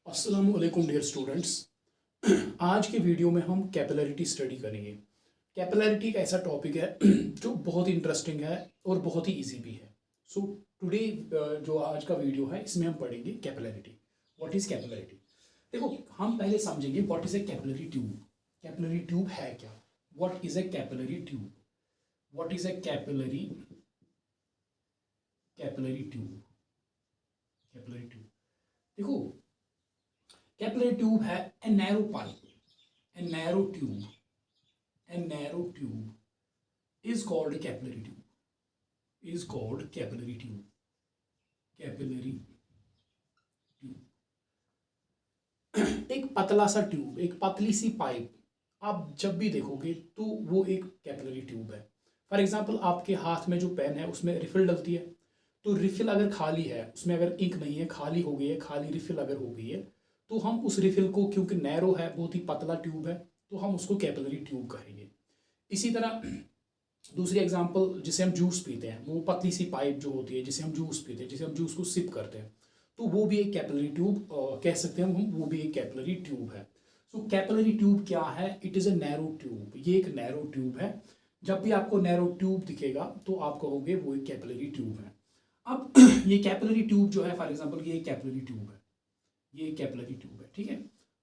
अस्सलाम वालेकुम dear students. आज के वीडियो में हम कैपिलरिटी स्टडी करेंगे। कैपिलरिटी एक ऐसा टॉपिक है जो बहुत इंटरेस्टिंग है और बहुत ही इजी भी है। सो टुडे जो आज का वीडियो है इसमें हम पढ़ेंगे कैपिलरिटी। What is capillarity? देखो, हम पहले समझेंगे what is a capillary tube. Capillary tube है क्या? What is a capillary tube? What is a capillary capillary tube? Capillary tube, देखो, कैपिलरी ट्यूब है a narrow pipe, a narrow tube, a narrow tube is called a capillary tube, is called capillary tube, capillary tube। एक पतला सा tube, एक पतली सी pipe आप जब भी देखोगे तो वो एक कैपिलरी ट्यूब है। फॉर एग्जांपल, आपके हाथ में जो पेन है उसमें रिफिल डलती है, तो रिफिल अगर खाली है, उसमें अगर इंक नहीं है, खाली हो गई है, खाली रिफिल अगर हो गई है, तो हम उस रिफिल को, क्योंकि नैरो है, बहुत ही पतला ट्यूब है, तो हम उसको कैपिलरी ट्यूब कहेंगे। इसी तरह दूसरी एग्जांपल, जिसे हम जूस पीते हैं, वो पतली सी पाइप जो होती है जिसे हम जूस पीते हैं, जिसे हम जूस को सिप करते हैं, तो वो भी एक कैपिलरी ट्यूब कह सकते हैं हम, वो भी एक कैपिलरी ट्यूब है। सो कैपिलरी ट्यूब क्या है? It is a narrow tube. ये एक नैरो ट्यूब है। जब भी आपको नैरो ट्यूब दिखेगा तो आप कहोगे वो एक कैपिलरी ट्यूब है। अब ये कैपिलरी ट्यूब जो है, फॉर एग्जाम्पल ये कैपिलरी ट्यूब है, ये कैपिलरी ट्यूब है, ठीक है।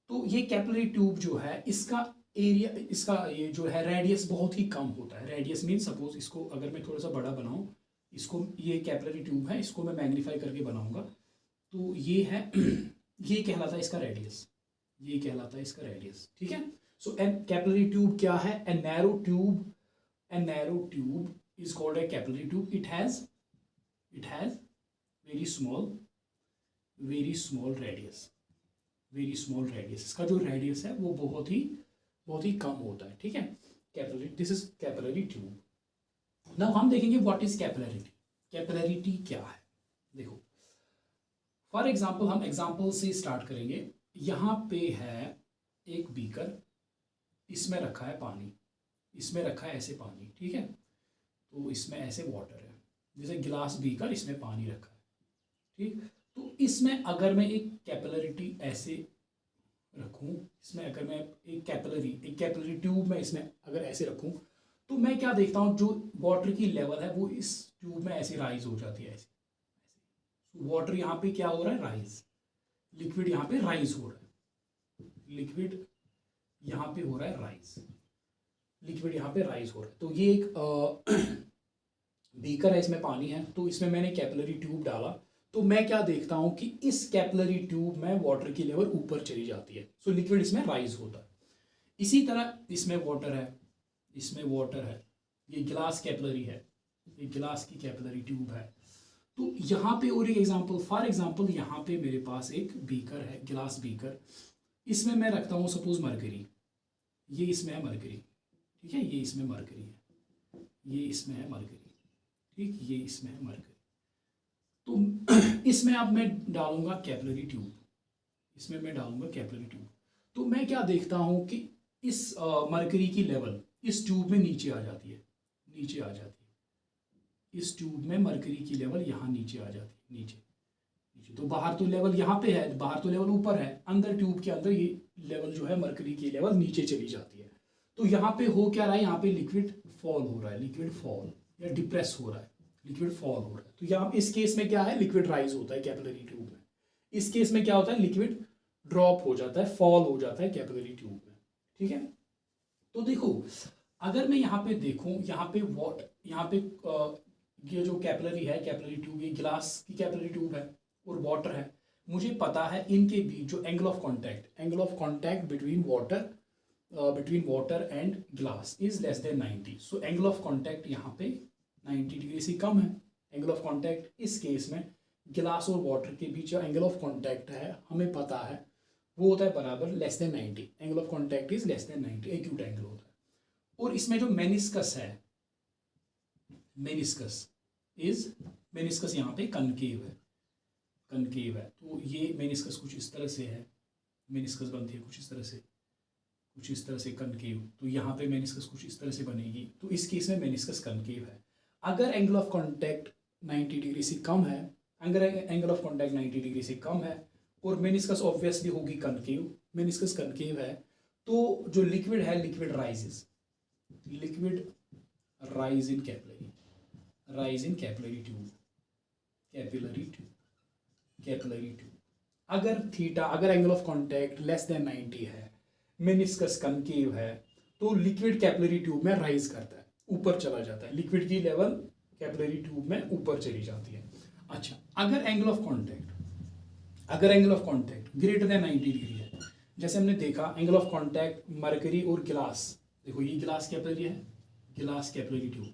तो ये कैपिलरी ट्यूब जो है, इसका एरिया, इसका ये जो है रेडियस बहुत ही कम होता है। रेडियस मीन, सपोज इसको अगर मैं थोड़ा सा बड़ा बनाऊं, इसको, ये कैपिलरी ट्यूब है, इसको मैं मैग्नीफाई करके बनाऊंगा, तो ये है ये कहलाता है इसका रेडियस, ये कहलाता है इसका रेडियस, ठीक है। सो एन कैपिलरी ट्यूब क्या है? A narrow tube, a narrow tube is called a capillary tube. It has very small radius, very small radius. इसका जो रेडियस है वो बहुत ही कम होता है, ठीक है। Capillary, this is capillary tube. Now हम देखेंगे व्हाट इज कैपिलरिटी। कैपिलरिटी क्या है? देखो, फॉर एग्जांपल, हम एग्जांपल से स्टार्ट करेंगे। यहाँ पे है एक बीकर, इसमें रखा है पानी, इसमें रखा है ऐसे पानी, ठीक है। तो इसमें ऐसे वाटर है, जैसे गिलास बीकर, इसमें पानी रखा है, ठीक। तो इसमें अगर मैं एक कैपिलरिटी ऐसे रखूं, इसमें अगर मैं एक कैपिलरी ट्यूब में इसमें अगर ऐसे रखूं, तो मैं क्या देखता हूं, जो वाटर की लेवल है वो इस ट्यूब में ऐसे राइज हो जाती है, ऐसे वाटर यहाँ पे क्या हो रहा है? राइज। लिक्विड यहाँ पे राइज हो रहा है, लिक्विड यहाँ पे हो रहा है राइज, लिक्विड यहाँ पे राइज हो रहा है। तो ये एक बीकर है, इसमें पानी है, तो इसमें मैंने कैपिलरी ट्यूब डाला, तो मैं क्या देखता हूं कि इस कैपिलरी ट्यूब में वाटर की लेवल ऊपर चली जाती है, सो लिक्विड इसमें राइज होता है। इसी तरह इसमें वाटर है, इसमें वाटर है, ये गिलास कैपिलरी है, ये गिलास की कैपिलरी ट्यूब है। तो यहाँ पे और एक एग्जांपल, फॉर एग्जांपल यहाँ पे मेरे पास एक बीकर है, गिलास बीकर, इसमें मैं रखता हूँ सपोज मरकरी, ये इसमें है मरकरी, ठीक है, ये इसमें मरकरी है, ये इसमें है मरकरी, ठीक, ये इसमें है मरकरी। तो इसमें अब मैं डालूंगा कैपिलरी ट्यूब, इसमें मैं डालूंगा कैपिलरी ट्यूब। तो मैं क्या देखता हूं कि इस मरकरी की लेवल इस ट्यूब में नीचे आ जाती है, नीचे आ जाती है, इस ट्यूब में मरकरी की लेवल यहाँ नीचे आ जाती है, नीचे नीचे। तो बाहर तो लेवल यहाँ पे है, बाहर तो लेवल ऊपर है, अंदर ट्यूब के अंदर ये लेवल जो है मरकरी की लेवल नीचे चली जाती है। तो यहाँ पे हो क्या रहा है? यहाँ पे लिक्विड फॉल हो रहा है, लिक्विड फॉल या डिप्रेस हो रहा है, लिक्विड फॉल हो रहा है। तो यहाँ इस केस में क्या है? लिक्विड राइज होता है कैपिलरी ट्यूब में। इस केस में क्या होता है? लिक्विड ड्रॉप हो जाता है, फॉल हो जाता है कैपिलरी ट्यूब में, ठीक है। तो देखो, अगर मैं यहाँ पे देखूं, यहाँ पे यहाँ पे ये जो कैपिलरी है, कैपिलरी ट्यूब, ये गिलास की कैपिलरी ट्यूब है और वाटर है। मुझे पता है इनके बीच जो angle of contact between water and glass is less than 90। So angle of contact यहाँ पे 90 डिग्री से कम है। एंगल ऑफ कॉन्टैक्ट इस केस में गिलास और वाटर के बीच जो एंगल ऑफ कॉन्टैक्ट है, हमें पता है वो होता है बराबर less than 90। Angle of contact is less than 90, acute angle होता है। और इसमें जो मेनिस्कस है, मेनिस्कस यहाँ पे कनकेव है। तो ये मेनिस्कस कुछ इस तरह से है, मेनिस्कस बनती है कुछ इस तरह से कनकेव। तो यहाँ पे मेनिस्कस कुछ इस तरह से बनेगी, तो इस केस में मेनिस्कस कनकेव है। अगर एंगल ऑफ कॉन्टैक्ट 90 डिग्री से कम है, अगर एंगल ऑफ कॉन्टैक्ट 90 डिग्री से कम है और मेनिस्कस ऑब्वियसली होगी कनकेव, मेनिस्कस कनकेव है, तो जो लिक्विड है, liquid rises, liquid rise in capillary, rise in capillary tube, capillary tube, capillary tube. अगर थीटा, अगर angle of contact less than 90 है, मेनिस्कस कनकेव है, तो लिक्विड कैपिलरी ट्यूब में राइज करता है, ऊपर चला जाता है, लिक्विड की लेवल कैपिलरी ट्यूब में ऊपर चली जाती है। अच्छा, अगर एंगल ऑफ कांटेक्ट, अगर angle of contact greater than 90 degree है, जैसे हमने देखा एंगल ऑफ कांटेक्ट मरकरी और गिलास, देखो ये गिलास कैपिलरी है, गिलास कैपिलरी ट्यूब,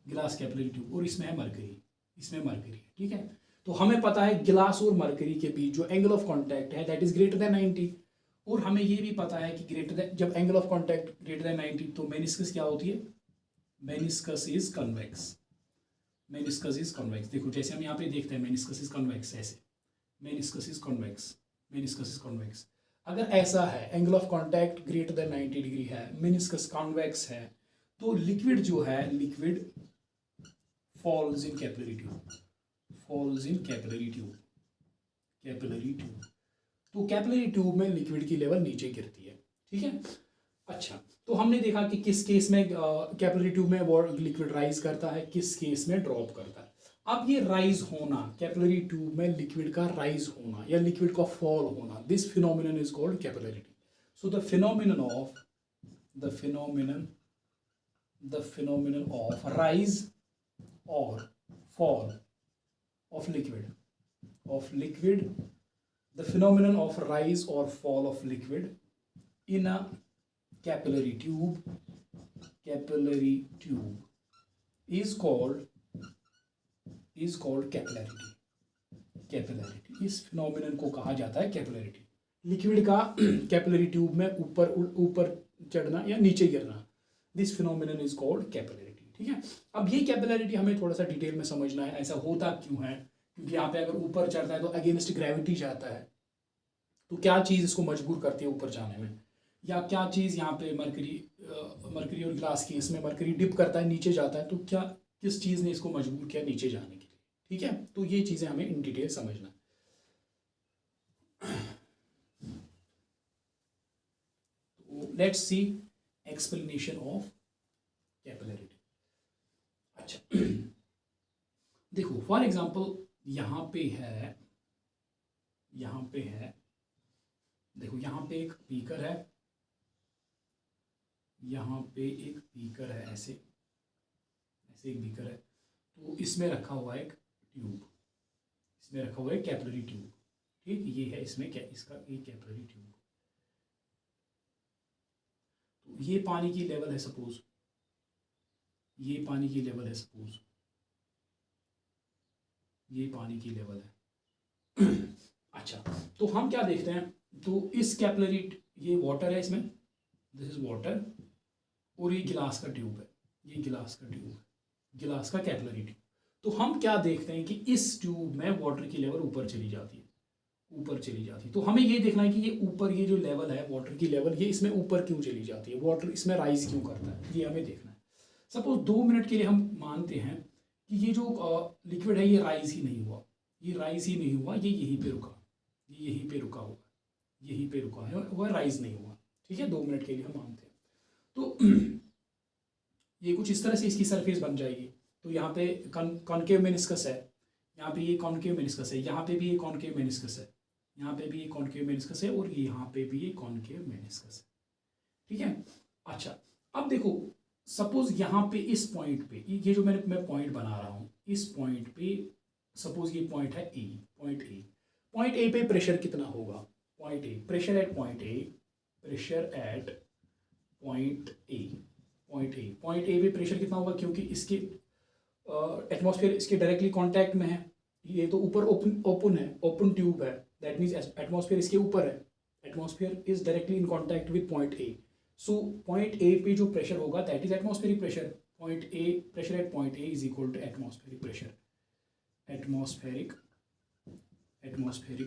गिलास कैपिलरी ट्यूब, और इसमें है मरकरी, इसमें मरकरी है, ठीक है। तो हमें पता है गिलास और मरकरी के बीच जो एंगल ऑफ कांटेक्ट है दैट इज ग्रेटर देन 90, और हमें ये भी पता है कि ग्रेटर देन, जब angle of contact greater than 90 तो मेनिस्कस क्या होती है, meniscus is convex, meniscus is convex. देखो जैसे हम यहाँ पे देखते हैं मेनिस्कस इज कन्वेक्स, ऐसे meniscus is convex, meniscus is convex. अगर ऐसा है angle of contact greater than 90 degree है, मेनिस्कस कन्वेक्स है, तो लिक्विड जो है, liquid falls in capillary tube, falls in capillary tube, capillary tube. तो कैपिलरी ट्यूब में लिक्विड की लेवल नीचे गिरती है, ठीक है। अच्छा, तो हमने देखा कि किस केस में कैपिलरी ट्यूब में वो लिक्विड राइज करता है, किस केस में ड्रॉप करता है। अब ये राइज होना, कैपिलरी ट्यूब में लिक्विड का राइज होना या लिक्विड का फॉल होना, this phenomenon is called capillarity. So the phenomenon of, the phenomenon of rise और fall of liquid, the phenomenon of rise or fall of liquid in a capillary tube is called capillarity, capillarity। इस phenomenon को कहा जाता है capillarity, liquid का capillary tube में ऊपर चढ़ना या नीचे गिरना, this phenomenon is called capillarity, ठीक है। अब ये कैपिलरिटी हमें थोड़ा सा डिटेल में समझना है, ऐसा होता क्यों है, क्योंकि यहाँ पे अगर ऊपर चढ़ता है तो अगेंस्ट ग्रेविटी जाता है, तो क्या चीज़ इसको मजबूर करती है ऊपर जाने में, या क्या चीज़ यहाँ पे मरकरी और ग्लास की, इसमें मरकरी डिप करता है नीचे जाता है, तो क्या किस चीज़ ने इसको मजबूर किया नीचे जाने के लिए, ठीक है। तो ये चीज़ें हमें इन डिटेल समझना है। तो let's see explanation of capillarity. अच्छा देखो फॉर एग्जांपल यहाँ पे है, देखो यहाँ पे एक बीकर है, यहाँ पे एक बीकर है, ऐसे एक बीकर है, तो इसमें रखा हुआ है एक ट्यूब, इसमें रखा हुआ है कैपिलरी ट्यूब, ठीक, ये है इसमें क्या, इसका एक कैपिलरी ट्यूब। तो ये पानी की लेवल है, सपोज ये पानी की लेवल है, सपोज ये पानी की लेवल है। अच्छा, तो हम क्या देखते हैं, तो इस कैपिलरी, ये वाटर है इसमें, दिस इज वाटर, और ये गिलास का ट्यूब है, ये गिलास का ट्यूब है, गिलास का कैपिलरी ट्यूब। तो हम क्या देखते हैं कि इस ट्यूब में वाटर की लेवल ऊपर चली जाती है, ऊपर चली जाती है। तो हमें ये देखना है कि ये ऊपर, ये जो लेवल है वाटर की लेवल, ये इसमें ऊपर क्यों चली जाती है, वाटर इसमें राइज क्यों करता है, ये हमें देखना है। सपोज 2 मिनट के लिए हम मानते हैं कि ये जो लिक्विड है ये राइज ही नहीं हुआ, ये राइज ही नहीं हुआ, ये यहीं पे रुका, ये यहीं पे रुका हुआ, यहीं पे रुका है, वह राइज नहीं हुआ, ठीक है। 2 मिनट के लिए हम मानते हैं, तो ये कुछ इस तरह से इसकी सरफेस बन जाएगी। तो यहाँ पे कॉनकेव मेनिस्कस है, यहाँ पे ये कॉनकेव मेनिस्कस है, यहाँ पे भी ये कॉनकेव मेनिस्कस है, यहाँ पे भी ये कॉनकेव मेनिस्कस है, और यहाँ पे भी ये कॉनकेव मेनिस्कस है, ठीक है। अच्छा, अब देखो सपोज यहाँ पे इस पॉइंट पे, ये जो मैं पॉइंट बना रहा हूँ, इस पॉइंट पे सपोज ये पॉइंट है ए, पॉइंट ए पे प्रेशर कितना होगा, point A, pressure at point A, pressure at point A पे प्रेशर कितना होगा, क्योंकि इसके एटमॉस्फेयर इसके डायरेक्टली कांटेक्ट में है, ये तो ऊपर ओपन ट्यूब है, दैट मीन्स एटमॉस्फेयर इसके ऊपर है, atmosphere is directly in contact with point A. So point A पे जो प्रेशर होगा that is atmospheric pressure, point A, pressure at point A is equal to atmospheric pressure, atmospheric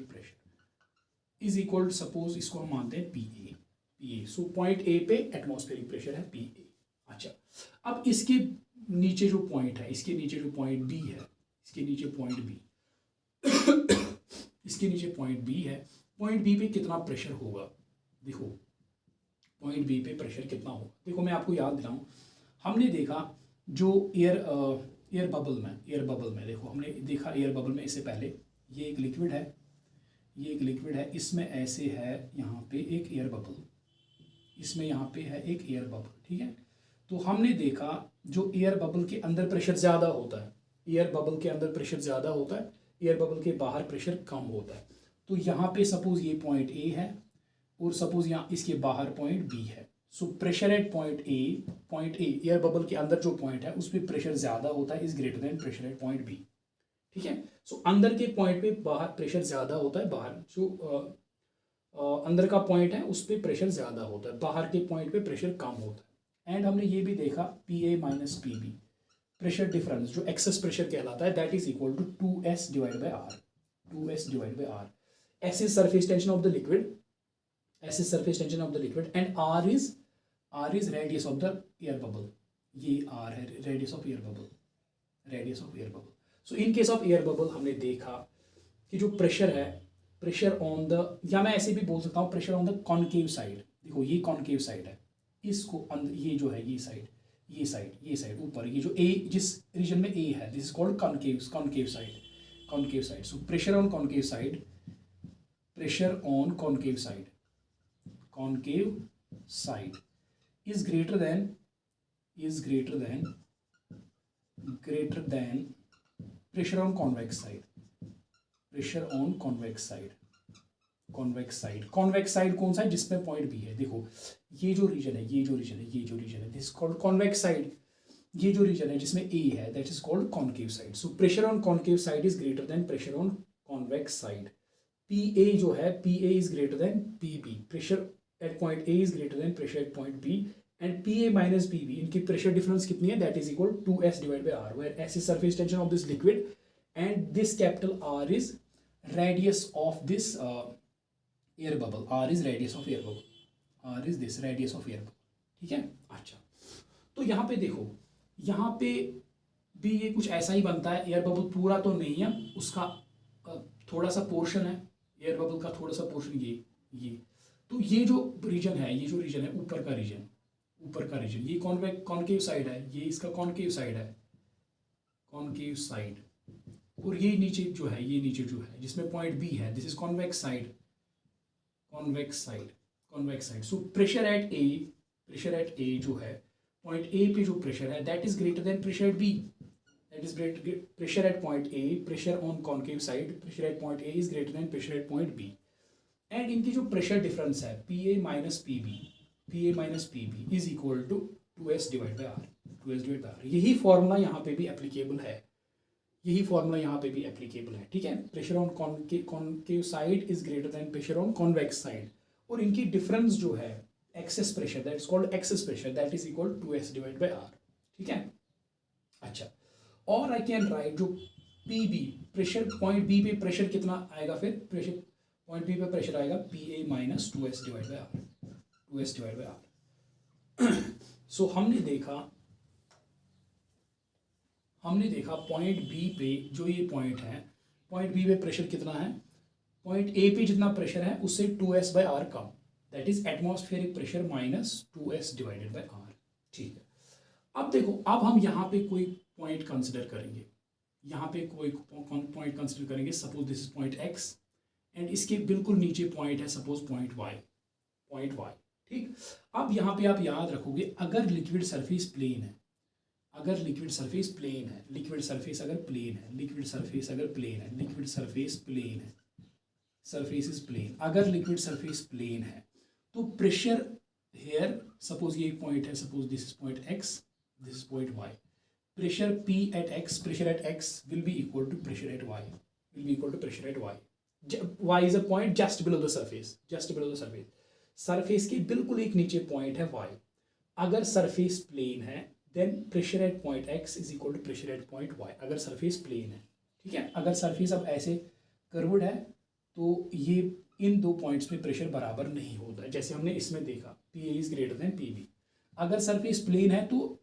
pressure is equal, suppose इसको हम मानते हैं P A. So point A पे atmospheric pressure है P A. अच्छा, अब इसके नीचे जो पॉइंट है, इसके नीचे जो पॉइंट बी है, इसके नीचे पॉइंट बी इसके नीचे पॉइंट बी है, पॉइंट बी पे कितना प्रेशर होगा, देखो पॉइंट बी पे प्रेशर कितना होगा। देखो मैं आपको याद दिलाऊं, हमने देखा जो एयर बबल में देखो हमने देखा एयर बबल में इससे पहले ये एक लिक्विड है, ये एक लिक्विड है, इसमें ऐसे है यहाँ पे एक एयर बबल, इसमें यहाँ पे है एक एयर बबल, ठीक है। तो हमने देखा जो एयर बबल के अंदर प्रेशर ज़्यादा होता है, एयर बबल के अंदर प्रेशर ज़्यादा होता है, एयर बबल के बाहर प्रेशर कम होता है। तो यहाँ पे सपोज ये पॉइंट ए है और सपोज यहाँ इसके बाहर पॉइंट बी है। सो pressure at point A air bubble के अंदर जो पॉइंट है उस पर प्रेशर ज़्यादा होता है, is greater than pressure at point B, ठीक है। सो अंदर के पॉइंट पे बाहर प्रेशर ज़्यादा होता है, बाहर जो अंदर का पॉइंट है उस पर प्रेशर ज़्यादा होता है, बाहर के पॉइंट पे प्रेशर कम होता है। एंड हमने ये भी देखा P A minus P B pressure difference जो एक्सेस प्रेशर कहलाता है, that is equal to 2s divide by R, 2s divide by R. S is surface tension of the liquid, S is surface tension of the liquid and R is radius of the air bubble, ये R है radius of air bubble, radius of air bubble। So in case of air bubble हमने देखा कि जो pressure है, pressure on the, या मैं ऐसे भी बोल सकता हूँ pressure on the concave side, देखो ये कॉनकेव साइड है, इसको अंदर ये जो है ये साइड ऊपर, ये जो A जिस रीजन में A है this is called concave side. So pressure on concave side, pressure on concave side is greater than pressure on convex side कौन सा है, जिसमें पॉइंट बी है। देखो ये जो रीजन है दिस कॉल्ड कॉन्वेक्स साइड, ये जो रीजन है जिसमें ए है that is called concave side. So pressure on concave side is greater than pressure on convex side. PA जो है PA is greater than PB, pressure at point A is greater than pressure at point B and PA minus PB इनकी pressure difference कितनी है, that is equal to 2s divided by r, where s is surface tension of this liquid and this capital R is radius of this air bubble, R is radius of air bubble, R is this radius of air bubble, ठीक है। अच्छा तो यहाँ पे देखो, यहाँ पे भी ये कुछ ऐसा ही बनता है, एयर बबल पूरा तो नहीं है, उसका थोड़ा सा पोर्शन है एयर बबल का, थोड़ा सा पोर्शन ये तो ये जो रीजन है ऊपर का रीजन ये कॉनकेव साइड है, ये इसका कॉनकेव साइड और ये नीचे जो है जिसमें पॉइंट बी है this is convex side. So pressure at A जो है पॉइंट ए पे जो प्रेशर है that is greater than pressure at B, that is pressure at point A, pressure on concave side, pressure at point A is greater than pressure at point B and इनकी जो pressure difference है PA minus PB is equal to 2s divided by R, यही formula यहाँ पे भी applicable है, ठीक है। Pressure on concave side is greater than pressure on convex side और इनकी डिफरेंस जो है excess pressure that is called excess pressure that is equal to 2s divide by R, ठीक है। अच्छा और आई कैन राइट जो P B pressure point B पे प्रेशर कितना आएगा, फिर प्रेशर पॉइंट बी पे प्रेशर आएगा P A minus 2s divide by R. So हमने देखा पॉइंट बी पे जो ये पॉइंट है, पॉइंट बी पे प्रेशर कितना है, पॉइंट ए पे जितना प्रेशर है उससे 2s बाई आर कम, that is atmospheric pressure minus 2s divided by R, ठीक है। अब देखो, अब हम यहाँ पे कोई पॉइंट कंसिडर करेंगे, suppose this is point X and इसके बिल्कुल नीचे पॉइंट है सपोज पॉइंट वाई, ठीक। अब यहाँ पे आप याद रखोगे अगर लिक्विड सरफेस प्लेन है, लिक्विड सरफेस प्लेन है तो प्रेशर हेयर सपोज ये पॉइंट है, suppose this is point x, this is point y, pressure pressure at x will be equal to pressure at y, y is a point just below the surface, surface के बिल्कुल एक नीचे point है y। अगर surface plane है then pressure at point x is equal to pressure at point y, अगर surface plane है, ठीक है। अगर सरफेस अब ऐसे कर्व्ड है तो ये इन दो पॉइंट्स में प्रेशर बराबर नहीं होता है, जैसे हमने इसमें देखा PA is greater than PB। अगर सरफेस प्लेन है तो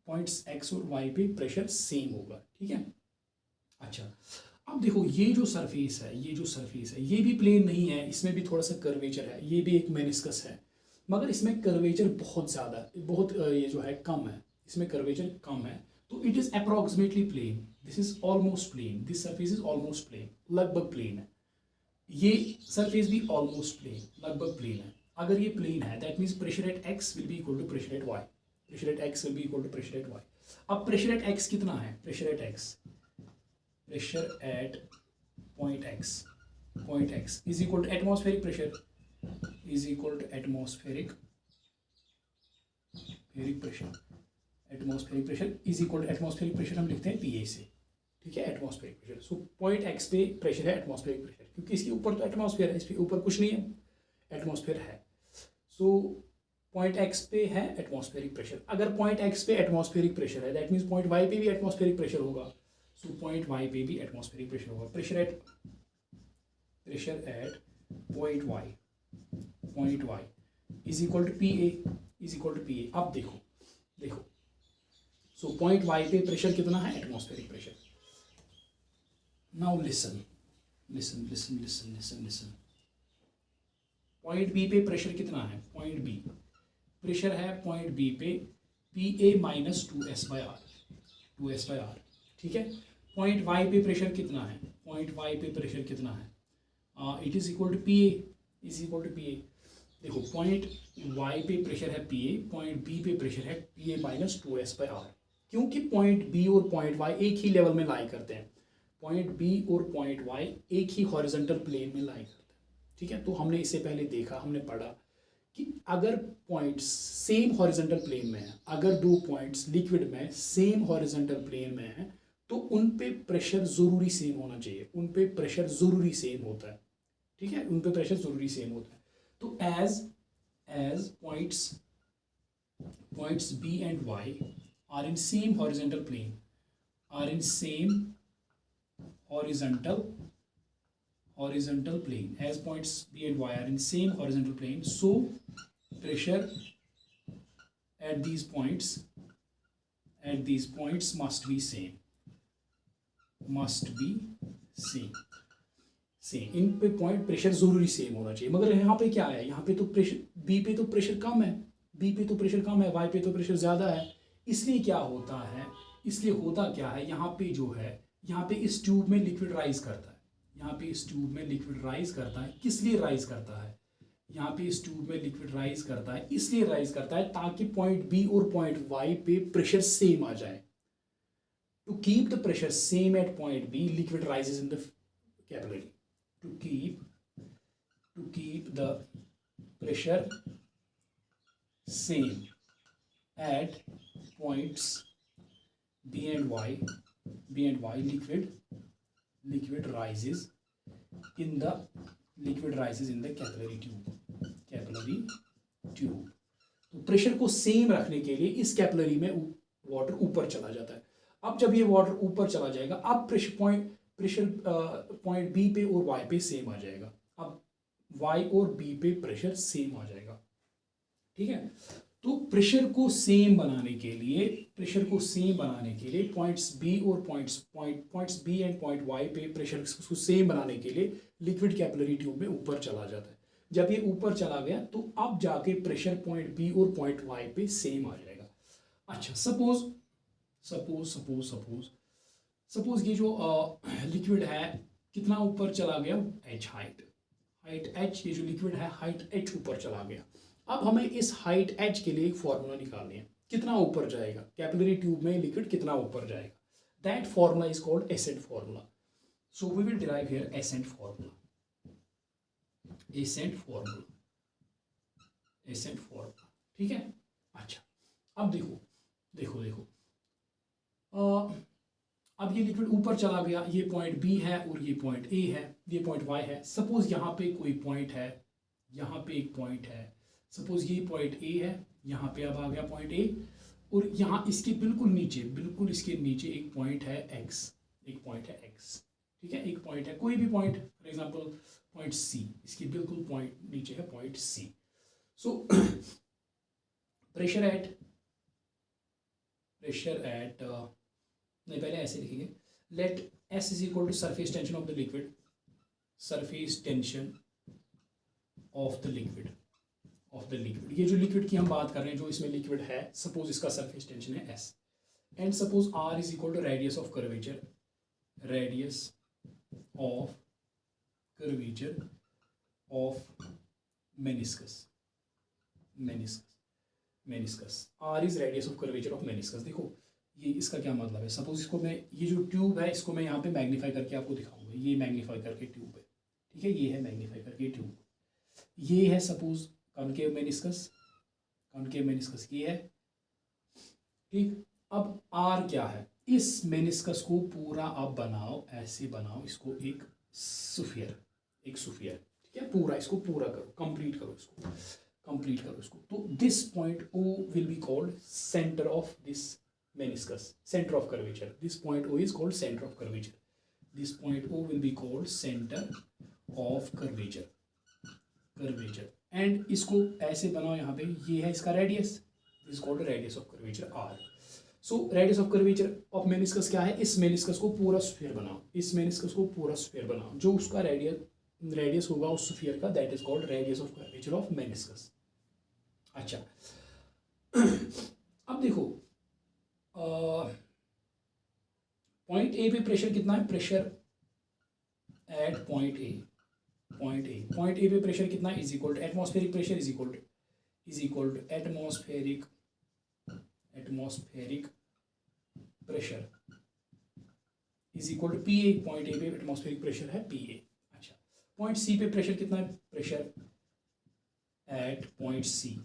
पॉइंट्स x और y पे प्रेशर सेम होगा, ठीक है। अच्छा अब देखो ये जो सरफेस है, ये भी प्लेन नहीं है, इसमें भी थोड़ा सा कर्वेचर है, ये भी एक मेनिस्कस है, मगर इसमें कर्वेचर बहुत ज़्यादा बहुत ये जो है कम है, इसमें कर्वेचर कम है, तो it is approximately plane, this is almost plane, this surface is almost plane, लगभग प्लेन है, ये सरफेस भी ऑलमोस्ट प्लेन, लगभग प्लेन है। अगर ये प्लेन है that means pressure at X will be equal to pressure at Y, pressure at X will be equal to pressure at Y. अब प्रेशर एट एक्स कितना है, pressure at point X is equal to atmospheric pressure, is equal to atmospheric pressure is equal to atmospheric pressure हम लिखते हैं P A से, ठीक है, atmospheric pressure. So point X पे प्रेशर है एटमॉस्फेरिक प्रेशर, क्योंकि इसके ऊपर तो एटमॉस्फेयर है, इसके ऊपर कुछ नहीं है, एटमॉस्फेयर है। सो पॉइंट एक्स पे है एटमॉस्फेरिक प्रेशर। अगर पॉइंट एक्स पे एटमॉस्फेरिक प्रेशर है दैट मीन्स पॉइंट वाई पे भी एटमॉस्फेरिक प्रेशर होगा। सो पॉइंट वाई पे भी एटमॉस्फेरिक प्रेशर होगा। Pressure at point Y is equal to P A. अब देखो सो पॉइंट वाई पे प्रेशर कितना है, atmospheric pressure. Now listen, point B पे प्रेशर कितना है, पॉइंट बी प्रेशर है पॉइंट बी पे पी ए माइनस 2s/r, ठीक है। पॉइंट वाई पे प्रेशर कितना है, it is equal to P A, देखो पॉइंट वाई पे प्रेशर है पी ए, पॉइंट बी पे प्रेशर है पी ए माइनस 2s/r, क्योंकि पॉइंट बी और पॉइंट वाई एक ही लेवल में लाई करते हैं, पॉइंट बी और पॉइंट वाई एक ही हॉरिजॉन्टल प्लेन में लाई करते हैं, ठीक है। तो हमने इससे पहले देखा, हमने पढ़ा कि अगर पॉइंट्स सेम हॉरिजॉन्टल प्लेन में है, अगर दो पॉइंट्स लिक्विड में सेम हॉरिजॉन्टल प्लेन में है तो उन पे प्रेशर ज़रूरी सेम होना चाहिए, उन पे प्रेशर ज़रूरी सेम होता है, ठीक है, उन पे प्रेशर ज़रूरी सेम होता है। तो as points B and Y are in same horizontal plane, horizontal plane, as points B and Y are in same horizontal plane, so pressure at these points must be same, इन पे point pressure जरूरी same होना चाहिए। मगर यहाँ पे क्या है, यहाँ पे तो प्रेशर बी पे तो प्रेशर कम है, वाई पे तो प्रेशर ज़्यादा है, इसलिए क्या होता है, यहाँ पे जो है, यहाँ पे इस ट्यूब में लिक्विड राइज करता है, किस लिए राइज करता है, यहाँ पे इस ट्यूब में लिक्विड राइज करता है, इसलिए राइज करता है ताकि पॉइंट बी और पॉइंट वाई पे प्रेशर सेम आ जाए। To keep the pressure same at point B, liquid rises in the capillary. To keep the pressure same at points B and Y, liquid rises in the capillary tube। तो pressure को same रखने के लिए इस capillary में water ऊपर चला जाता है। अब जब ये वाटर ऊपर चला जाएगा, अब प्रेशर पॉइंट बी पे और वाई पे सेम आ जाएगा, अब वाई और बी पे प्रेशर सेम आ जाएगा, ठीक है। तो प्रेशर को सेम बनाने के लिए पॉइंट्स बी और points B and point Y पे प्रेशर को सेम बनाने के लिए लिक्विड कैपिलरी ट्यूब में ऊपर चला जाता है। जब ये ऊपर चला गया तो अब जाके प्रेशर पॉइंट बी और पॉइंट वाई पे सेम आ जाएगा। अच्छा, सपोज ये जो लिक्विड है कितना ऊपर चला गया, h हाइट h, ये जो लिक्विड है हाइट h ऊपर चला गया। अब हमें इस हाइट h के लिए एक फॉर्मूला निकालनी है, कितना ऊपर जाएगा कैपिलरी ट्यूब में लिक्विड, कितना ऊपर जाएगा। That formula is called ascent formula. So we will derive here ascent formula, ठीक है। अच्छा, अब देखो अब ये लिक्विड ऊपर चला गया, ये पॉइंट B है और ये पॉइंट A है, ये पॉइंट Y है। सपोज यहाँ पे कोई पॉइंट है, यहाँ पे एक पॉइंट है, सपोज ये पॉइंट A है, यहाँ पे अब आ गया पॉइंट A, और यहाँ इसके बिल्कुल इसके नीचे एक पॉइंट है X, ठीक है, एक पॉइंट है, कोई भी point, for example point C, इसके बिल्कुल पॉइंट नीचे है point C। So pressure at नहीं, पहले ऐसे लिखेंगे, let S is equal to surface tension of the liquid, surface tension of the liquid, of the liquid. ये जो लिक्विड की हम बात कर रहे हैं, जो इसमें लिक्विड है, सपोज इसका सरफेस टेंशन है S, and suppose R is equal to radius of curvature, radius of curvature of meniscus, meniscus R is radius of curvature of meniscus. देखो ये इसका क्या मतलब है, सपोज इसको मैं, ये जो ट्यूब है इसको मैं यहाँ पे मैग्नीफाई करके आपको दिखाऊंगा, ये मैग्नीफाई करके ट्यूब है, ठीक है, ये है मैग्नीफाई करके ट्यूब, ये है suppose concave meniscus, concave meniscus ये है, ठीक। अब R क्या है, इस मेनिस्कस को पूरा आप बनाओ, ऐसे बनाओ इसको एक सुफियर, एक सुफियर, ठीक है, पूरा इसको पूरा करो, कंप्लीट करो इसको, कंप्लीट करो इसको। तो this point O will be called centre of this meniscus, center of curvature. This point O is called center of curvature. This point O will be called center of curvature, curvature. And इसको ऐसे बनाओ, यहाँ पे ये है इसका radius, this is called radius of curvature R. So radius of curvature of meniscus क्या है, इस meniscus को पूरा स्फीयर बनाओ, इस meniscus को पूरा स्फीयर बनाओ, जो उसका रेडियस होगा उस स्फीयर का, that is called radius of curvature of meniscus. अच्छा, अब देखो पॉइंट ए पे प्रेशर कितना है, pressure at point A, point A पे प्रेशर कितना है, is equal to atmospheric pressure is equal to atmospheric pressure is equal to P A. Point A पे एटमॉस्फेरिक प्रेशर है पी ए। अच्छा, point C पे pressure कितना है, pressure at point C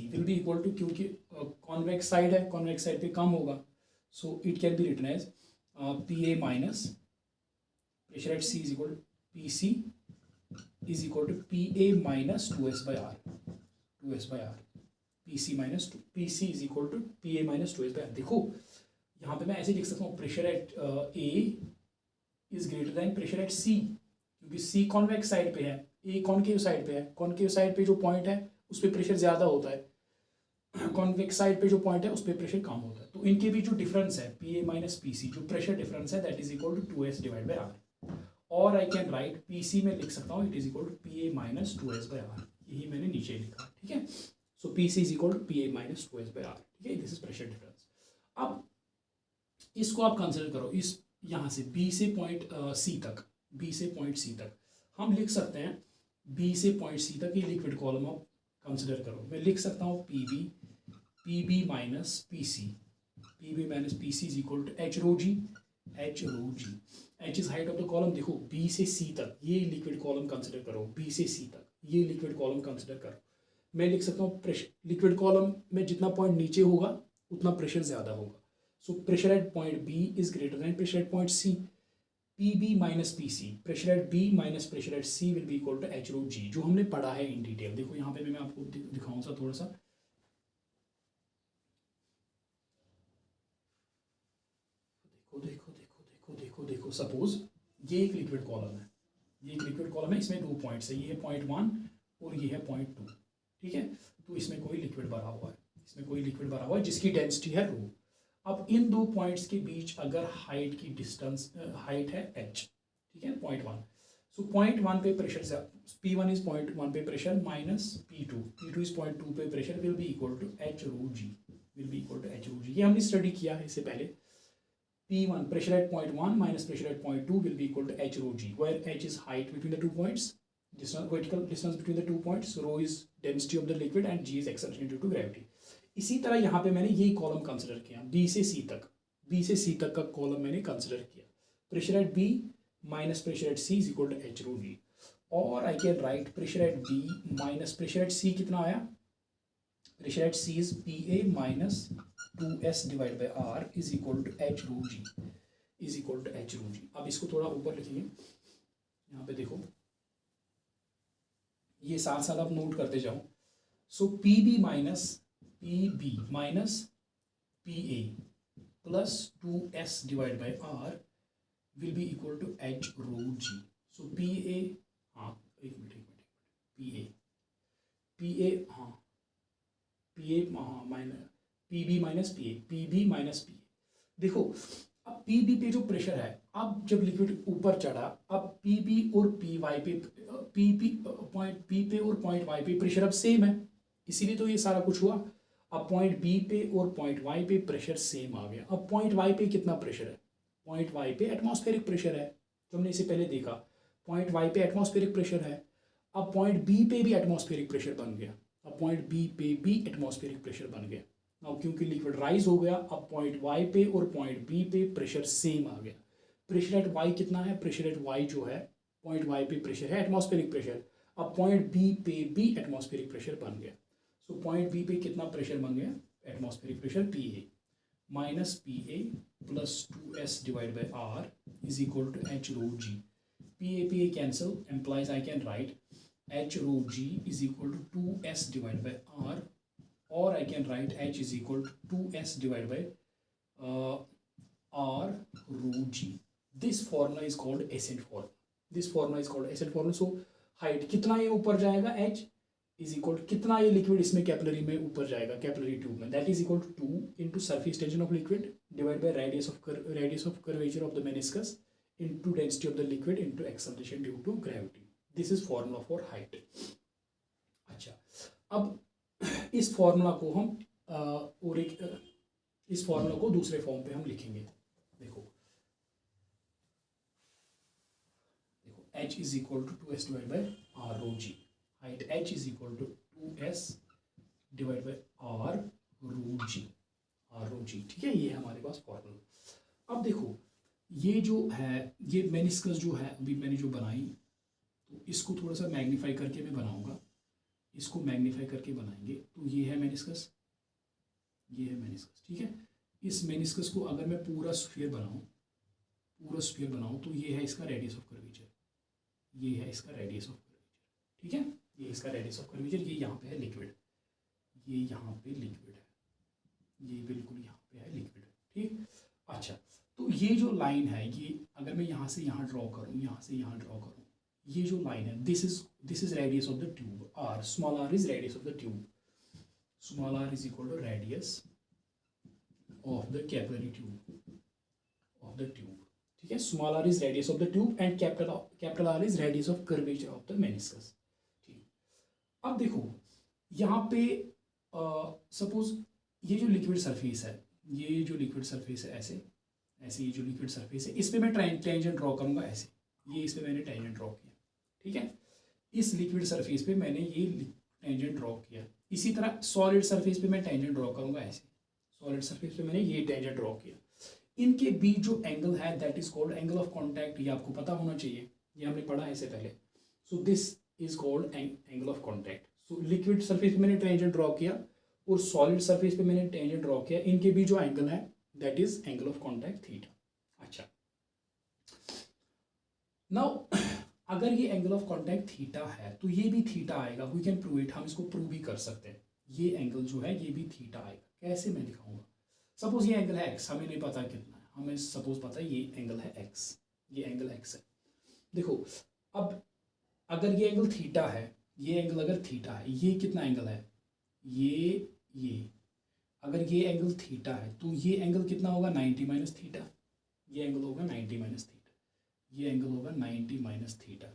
will be equal to, क्योंकि convex side है, convex side पे कम होगा, so it can be written as P A minus pressure at C is equal to P C is equal to P A minus 2s by r, P C minus two, P C is equal to P A minus 2s by r। देखो यहाँ पे मैं ऐसे लिख सकता हूँ, pressure at A is greater than pressure at C, क्योंकि C convex side पे है, ए कॉनकेव साइड पे है, कॉनकेव साइड पे जो पॉइंट है उस पर प्रेशर ज़्यादा होता है, कॉन्वेक्स साइड पे जो पॉइंट है उस पर प्रेशर कम होता है। तो इनके बीच जो डिफरेंस है P A minus P C, जो प्रेशर डिफरेंस है that is equal to 2s divide by R, और I can write P C में लिख सकता हूँ it is equal to P A minus 2s by R, यही मैंने नीचे लिखा, ठीक है। So P C is equal to P A minus 2s by R, ठीक है, दिस इज प्रेशर डिफरेंस। अब इसको आप कंसिडर करो, इस यहाँ से बी से पॉइंट सी तक, बी से पॉइंट सी तक हम लिख सकते हैं, बी से पॉइंट सी तक ये लिक्विड कॉलम आप कंसिडर करो, मैं लिख सकता हूँ P B minus P C is equal to H rho G, H is height of the column. देखो बी से सी तक ये लिक्विड कॉलम कंसिडर करो, बी से सी तक ये लिक्विड कॉलम कंसिडर करो, मैं लिख सकता हूँ प्रेशर, लिक्विड कॉलम में जितना पॉइंट नीचे होगा उतना प्रेशर ज़्यादा होगा, so pressure at point B is greater than pressure at point C, P B minus P C, pressure at B minus pressure at C will be equal to H rho G, जो हमने पढ़ा है in detail. देखो यहाँ पे मैं आपको दिखाऊंगा थोड़ा सा, देखो सपोज ये एक लिक्विड कॉलम है, ये एक लिक्विड कॉलम है, इसमें 2 पॉइंट्स है, ये है पॉइंट 1 और ये है पॉइंट 2, ठीक है। तो इसमें कोई लिक्विड भरा हुआ है, इसमें कोई लिक्विड भरा हुआ है जिसकी डेंसिटी है रो। अब इन 2 पॉइंट्स के बीच अगर हाइट की डिस्टेंस, हाइट है h, ठीक है, पॉइंट 1, सो पॉइंट 1 पे प्रेशर P1 इज पॉइंट 1 पे pressure minus P2 is point 2 पे pressure will be equal to H rho G, will be equal to H rho G. ये हमने study किया है इससे पहले, P1 pressure at point 1 minus pressure at point 2 will be equal to h rho g, where h is height between the 2 points, distance, vertical distance between the 2 points, rho is density of the liquid and g is acceleration due to gravity। इसी तरह यहाँ पे मैंने यही column consider किया, B से C तक का कॉलम मैंने कंसिडर किया, pressure at B minus pressure at C is equal to H rho G, और I can write pressure at B minus pressure at C कितना आया, pressure at C is PA minus 2s divide by r is equal to H rho G, is equal to H rho G. अब इसको थोड़ा ऊपर लिखिए, यहाँ पे देखो ये साथ साथ आप नोट करते जाओ। So P B minus P A plus 2s divide by r will be equal to H rho G. So P A, हाँ एक minute P A minus P B minus P A, देखो अब P B पे जो pressure है, अब जब liquid ऊपर चढ़ा, अब पी बी और पी वाई पे पॉइंट पी पे और पॉइंट वाई पे प्रेशर अब सेम है, इसीलिए तो ये सारा कुछ हुआ। अब पॉइंट बी पे और पॉइंट वाई पे प्रेशर सेम आ गया। अब पॉइंट वाई पे कितना प्रेशर है? पॉइंट वाई पे एटमॉस्फेरिक प्रेशर है, जो हमने इससे पहले देखा। पॉइंट वाई पे एटमॉस्फेरिक प्रेशर है। अब पॉइंट बी पे भी एटमॉस्फेरिक प्रेशर बन गया। अब पॉइंट बी पे भी एटमॉस्फेरिक प्रेशर बन गया। अब क्योंकि लिक्विड राइज हो गया, अब पॉइंट वाई पे और पॉइंट बी पे प्रेशर सेम आ गया। प्रेशर एट वाई कितना है? प्रेशर एट वाई जो है, पॉइंट वाई पे प्रेशर है एटमॉस्फेरिक प्रेशर। अब पॉइंट बी पे भी एटमॉस्फेरिक प्रेशर बन गया। सो पॉइंट बी पे कितना प्रेशर बन गया? Atmospheric pressure P A minus P A plus 2s divide by R is equal to H rho G. P A cancel, implies I can write h rho g is equal to 2s divided by r, or I can write h is equal to 2s divided by r rho g. This formula is called ascent formula. This formula is called ascent formula. So height कितना ये ऊपर जाएगा, h is equal to कितना ये liquid इसमें capillary में ऊपर जाएगा, कैपिलरी ट्यूब में, that is equal to 2 into surface tension of liquid divided by radius of curvature of the meniscus into density of the liquid into acceleration due to gravity. This is formula for height. अच्छा, अब इस formula को हम और एक इस formula को दूसरे फॉर्म पे हम लिखेंगे। देखो देखो h is equal to 2s divide by R rho G. Height h is equal to 2s divide by R rho G. ठीक है, ये है हमारे पास फॉर्मूला। अब देखो ये जो है, ये मेनिस्कस जो है अभी मैंने जो बनाई, तो इसको थोड़ा सा मैग्नीफाई करके मैं बनाऊंगा। इसको मैग्नीफाई करके बनाएंगे तो ये है मेनिस्कस, ये है मेनिस्कस। ठीक है, इस मेनिस्कस को अगर मैं पूरा स्फीयर बनाऊं तो ये है इसका रेडियस ऑफ कर्वेचर, ये है इसका रेडियस ऑफ कर्वेचर। ठीक है, ये इसका रेडियस ऑफ कर्वेचर। ये यहाँ पे है लिक्विड, ये यहाँ पे लिक्विड है, ये बिल्कुल यहाँ पे है लिक्विड। ठीक, अच्छा, तो ये जो लाइन है, ये अगर मैं यहाँ से यहाँ ड्रॉ करूँ, यहाँ से यहाँ ड्रॉ करूँ, ये जो लाइन है, this is radius of the tube, r small r is radius of the tube, small r is equal to radius of the capillary tube ठीक है, small r is radius of the tube and capital R is radius of curvature of the meniscus. ठीक, अब देखो यहाँ पे suppose ये जो liquid surface है, ये जो लिक्विड सरफेस है, ऐसे ये जो लिक्विड सरफेस है, इस पर मैं टेंजेंट ड्रॉ करूँगा ऐसे, ये इस पर मैंने टेंजेंट ड्रॉ किया। ठीक है, इस लिक्विड सरफेस पे मैंने ये टेंजेंट ड्रॉ किया। इसी तरह सॉलिड सरफेस पे मैं टेंजेंट ड्रॉ करूँगा ऐसे, सॉलिड सरफेस पे मैंने ये टेंजेंट ड्रॉ किया। इनके बीच जो एंगल है that is called angle of contact. ये आपको पता होना चाहिए, ये हमने पढ़ा है इससे पहले। सो this is called angle of contact. So liquid surface पे मैंने टेंजेंट ड्रॉ किया और सॉलिड सरफेस पे मैंने टेंजेंट ड्रॉ किया। इनके बीच जो एंगल है that is angle of contact theta. अच्छा, नाउ अगर ये एंगल ऑफ कॉन्टैक्ट थीटा है तो ये भी थीटा आएगा। वी कैन प्रूव इट, हम इसको प्रूव भी कर सकते हैं। ये एंगल जो है ये भी थीटा आएगा। कैसे, मैं दिखाऊंगा। सपोज ये एंगल है एक्स, हमें नहीं पता कितना है, हमें सपोज पता है ये एंगल है एक्स, ये एंगल एक्स है। देखो अब अगर ये एंगल थीटा है, ये एंगल अगर थीटा है, ये कितना एंगल है, ये अगर ये एंगल थीटा है तो ये एंगल कितना होगा, 90 माइनस थीटा। ये एंगल होगा 90 माइनस थीटा, ये एंगल होगा 90 माइनस थीटा।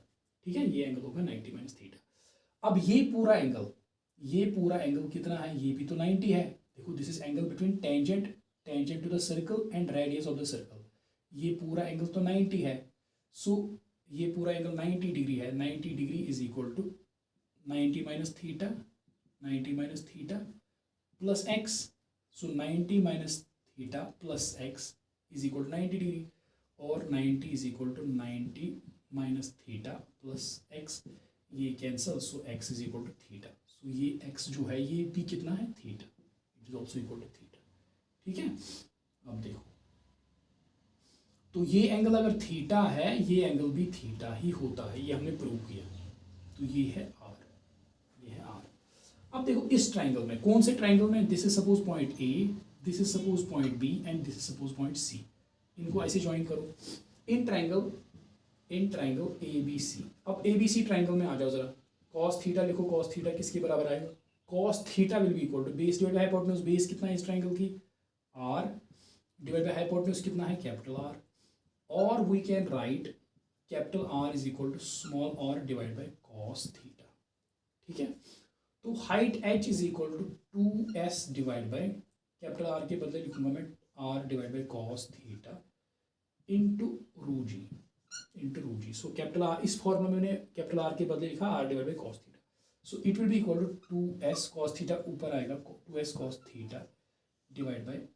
ठीक है, ये एंगल होगा 90 माइनस थीटा। अब ये पूरा एंगल कितना है, ये भी तो 90 है। देखो this is angle between tangent to the circle and radius of the circle. ये पूरा एंगल तो 90 है। सो ये पूरा एंगल 90 डिग्री है। 90 degree is equal to 90 minus theta plus X. So 90 minus theta plus X is equal to 90 degree, और 90 is equal to 90 minus theta plus X, ये cancel. So X is equal to theta. So ये X जो है ये भी कितना है, theta, it is also equal to theta. ठीक है, अब देखो तो ये एंगल अगर थीटा है, ये एंगल भी थीटा ही होता है, ये हमने प्रूव किया। तो ये है आर, ये है आर। अब देखो इस ट्राइंगल में, कौन से ट्राइंगल में, this is suppose point A, this is suppose point B and this is suppose point C. इनको ऐसे ज्वाइन करो in triangle A B C. अब ए बी सी ट्राइंगल में आ जाओ जरा। कॉस थीटा लिखो, कॉस थीटा किसके बराबर आएगा, cos theta will be equal to base divide by hypotenuse. Base कितना है इस ट्राइंगल की, आर, डिवाइड बाय हाइपोटेन्यूज कितना है कैपिटल आर, और we can write capital R is equal to small R divide by cos theta, ठीक है। तो height H is equal to 2s divide by capital R के बदले लिखूंगा मैं R divide by cos theta into rho G. So capital R इस formula में मैंने कैपिटल आर के बदले लिखा R divide by cos theta, so it will be equal to 2s cos theta, ऊपर आएगा 2s cos theta divide by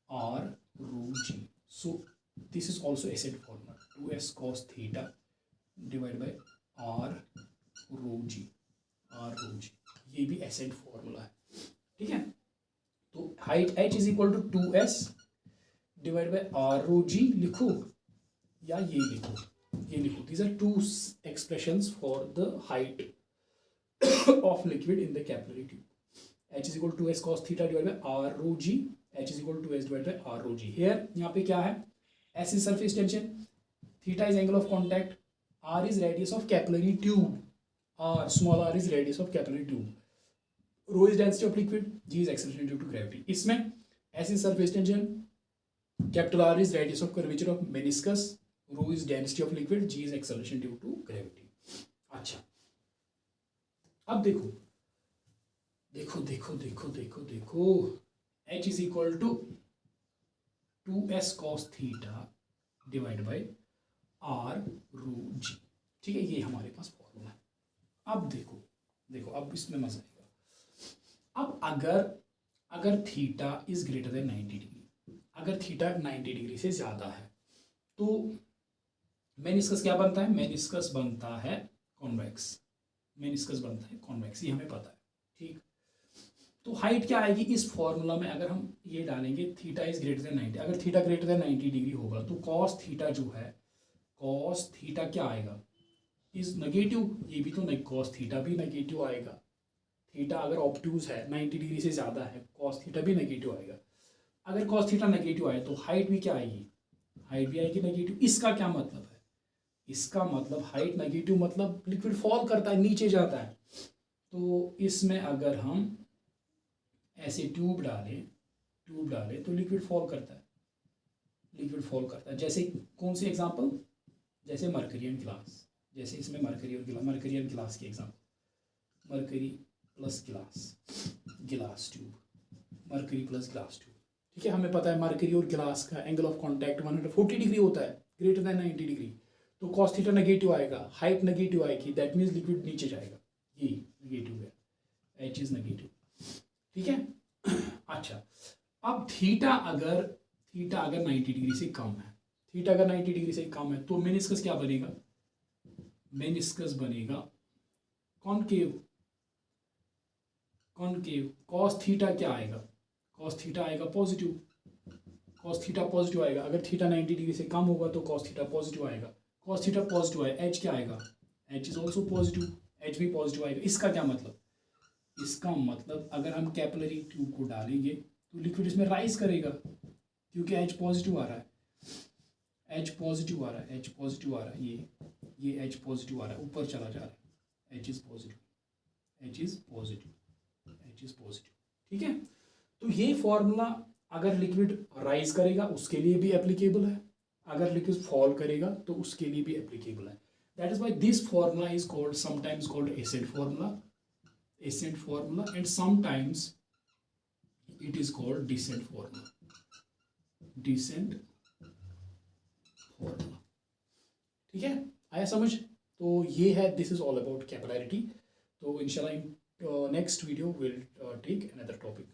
R rho G. So this is also a set formula 2s cos theta divide by R rho G, ये भी a set formula है, ठीक है। तो height h is equal to 2s divide by R rho G लिखो या ये लिखो, these are two expressions for the height of liquid in the capillary tube. h is equal to 2s cos theta divide by R rho G, h is equal to 2s divide by R rho G. Here यहाँ पे क्या है, S is surface tension, theta is angle of contact, R is radius of capillary tube, small r is radius of capillary tube, rho is density of liquid, G is acceleration due to gravity। इसमें S is surface tension, capital R is radius of curvature of meniscus, rho is density of liquid, G is acceleration due to gravity। अच्छा, अब देखो H is equal to 2s cos theta divide by R rho G, ठीक है, ये हमारे पास formula है। अब देखो अब इसमें मजा आएगा। अब अगर theta is greater then 90 degree, अगर थीटा 90 डिग्री से ज़्यादा है तो मेनिस्कस क्या बनता है, मेनिस्कस बनता है कॉन्वेक्स, ये हमें पता है, ठीक। तो हाइट क्या आएगी इस फॉर्मूला में, अगर हम ये डालेंगे थीटा इज ग्रेटर देन 90, अगर थीटा ग्रेटर देन 90 डिग्री होगा तो कॉस थीटा जो है, कॉस थीटा क्या आएगा इज नेगेटिव, ये भी तो कॉस थीटा भी नेगेटिव आएगा। थीटा अगर ऑब्ट्यूज है 90 डिग्री से ज़्यादा है, कॉस थीटा भी नेगेटिव आएगा। अगर कॉस थीटा नेगेटिव आए तो हाइट भी क्या आएगी, हाइट भी आएगी नेगेटिव। इसका क्या मतलब है, इसका मतलब हाइट नेगेटिव मतलब लिक्विड फॉल करता है, नीचे जाता है। तो इसमें अगर हम ऐसे ट्यूब डालें तो लिक्विड फॉल करता है, जैसे कौन सी एग्जांपल, जैसे मर्करियन ग्लास, जैसे इसमें मर्करियन ग्लास की example, mercury plus glass tube, ठीक है। हमें पता है मर्करी और ग्लास का एंगल ऑफ कांटेक्ट 140 डिग्री होता है, ग्रेटर देन 90 डिग्री। तो कॉस थीटा नेगेटिव आएगा, हाइट नेगेटिव आएगी, दैट मीन्स लिक्विड नीचे जाएगा, ये नेगेटिव है, एच इज नेगेटिव, ठीक है। अच्छा, अब थीटा अगर 90 डिग्री से कम है, तो मेनिस्कस क्या बनेगा, मेनिस्कस बनेगा कॉनकेव। कॉस थीटा क्या आएगा, कॉस थीटा आएगा पॉजिटिव, आएगा। अगर थीटा 90 डिग्री से कम होगा तो कॉस थीटा पॉजिटिव आएगा, आए, एच क्या आएगा, H is also positive, H भी पॉजिटिव आएगा। इसका क्या मतलब, इसका मतलब अगर हम कैपिलरी ट्यूब को डालेंगे तो लिक्विड इसमें राइज करेगा, क्योंकि एच पॉजिटिव आ रहा है, ये एच पॉजिटिव आ रहा है, ऊपर चला जा रहा है, एच इज पॉजिटिव, ठीक है। तो ये फॉर्मूला अगर लिक्विड राइज करेगा उसके लिए भी एप्लीकेबल है, अगर लिक्विड फॉल करेगा तो उसके लिए भी एप्लीकेबल है। That is why this formula is called sometimes called asset formula and sometimes it is called descent formula, ठीक है, आया समझ। तो ये है, this is all about capillarity. तो इंशाल्लाह in next video will take another topic.